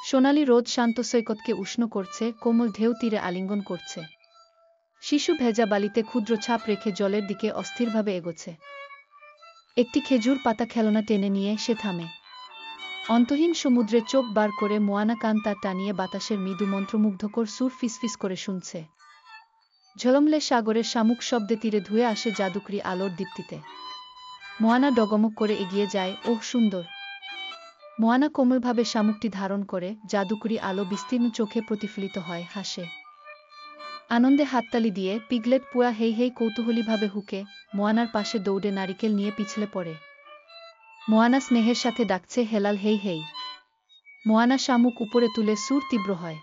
সোনালি রোদ শান্ত সৈকতকে উষ্ণ করছে, কোমল ঢেউ তীরে আলিঙ্গন করছে। শিশু ভেজা বালিতে ক্ষুদ্র ছাপ রেখে জলের দিকে অস্থিরভাবে এগোচ্ছে। একটি খেজুর পাতা খেলনা টেনে নিয়ে সে থামে। অন্তহীন সমুদ্রে চোখ বার করে মোয়ানা কান তার টানিয়ে বাতাসের মৃদু মন্ত্রমুগ্ধকর সুর ফিসফিস করে শুনছে। ঝলমলে সাগরের শামুক শব্দে তীরে ধুয়ে আসে জাদুকরি আলোর দীপ্তিতে। মোয়ানা ডগমগ করে এগিয়ে যায়। ওহ সুন্দর! মোয়ানা কোমলভাবে শামুকটি ধারণ করে, জাদুকরি আলো বিস্তীর্ণ চোখে প্রতিফলিত হয়, হাসে। আনন্দে হাততালি দিয়ে পিগলেট পুয়া হেই হেই কৌতূহলীভাবে হুকে মোয়ানার পাশে দৌড়ে নারিকেল নিয়ে পিছলে পড়ে। মোয়ানা স্নেহের সাথে ডাকছে, হেলাল হেই হেই। মোয়ানা শামুক উপরে তুলে সুর তীব্র হয়।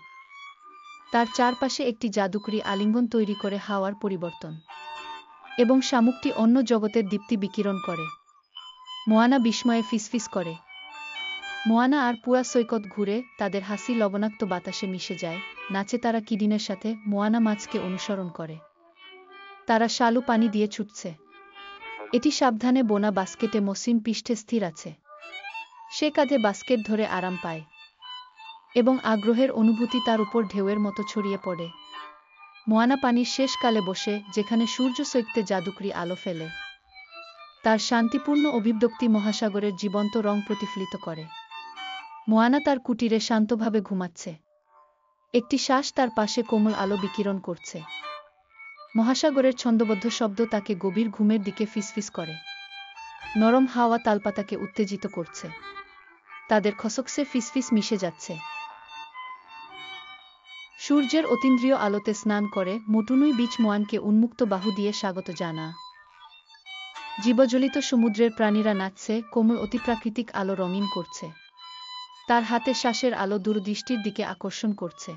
তার চারপাশে একটি জাদুকরি আলিঙ্গন তৈরি করে হাওয়ার পরিবর্তন, এবং শামুকটি অন্য জগতের দীপ্তি বিকিরণ করে। মোয়ানা বিস্ময়ে ফিসফিস করে। মোয়ানা আর পুয়া সৈকত ঘুরে, তাদের হাসি লবণাক্ত বাতাসে মিশে যায়, নাচে তারা কিডিনের সাথে। মোয়ানা মাছকে অনুসরণ করে। তারা শালু পানি দিয়ে ছুটছে। এটি সাবধানে বোনা বাস্কেটে মসৃণ পৃষ্ঠে স্থির আছে। সে কাঁধে বাস্কেট ধরে আরাম পায়, এবং আগ্রহের অনুভূতি তার উপর ঢেউয়ের মতো ছড়িয়ে পড়ে। মোয়ানা পানির শেষ কালে বসে, যেখানে সূর্য সৈকতে জাদুকরি আলো ফেলে। তার শান্তিপূর্ণ অভিব্যক্তি মহাসাগরের জীবন্ত রং প্রতিফলিত করে। মোয়ানা তার কুটিরে শান্তভাবে ঘুমাচ্ছে। একটি শ্বাস তার পাশে কোমল আলো বিকিরণ করছে। মহাসাগরের ছন্দবদ্ধ শব্দ তাকে গভীর ঘুমের দিকে ফিসফিস করে। নরম হাওয়া তালপাতাকে উত্তেজিত করছে। তাদের খসকসে ফিসফিস মিশে যাচ্ছে। সূর্যের অতীন্দ্রিয় আলোতে স্নান করে মোটুনুই বিচ মোয়ানকে উন্মুক্ত বাহু দিয়ে স্বাগত জানা। জীবজলিত সমুদ্রের প্রাণীরা নাচছে, কোমল অতিপ্রাকৃতিক আলো রঙিন করছে। তার হাতে শ্বাসের আলো দূরদৃষ্টির দিকে আকর্ষণ করছে।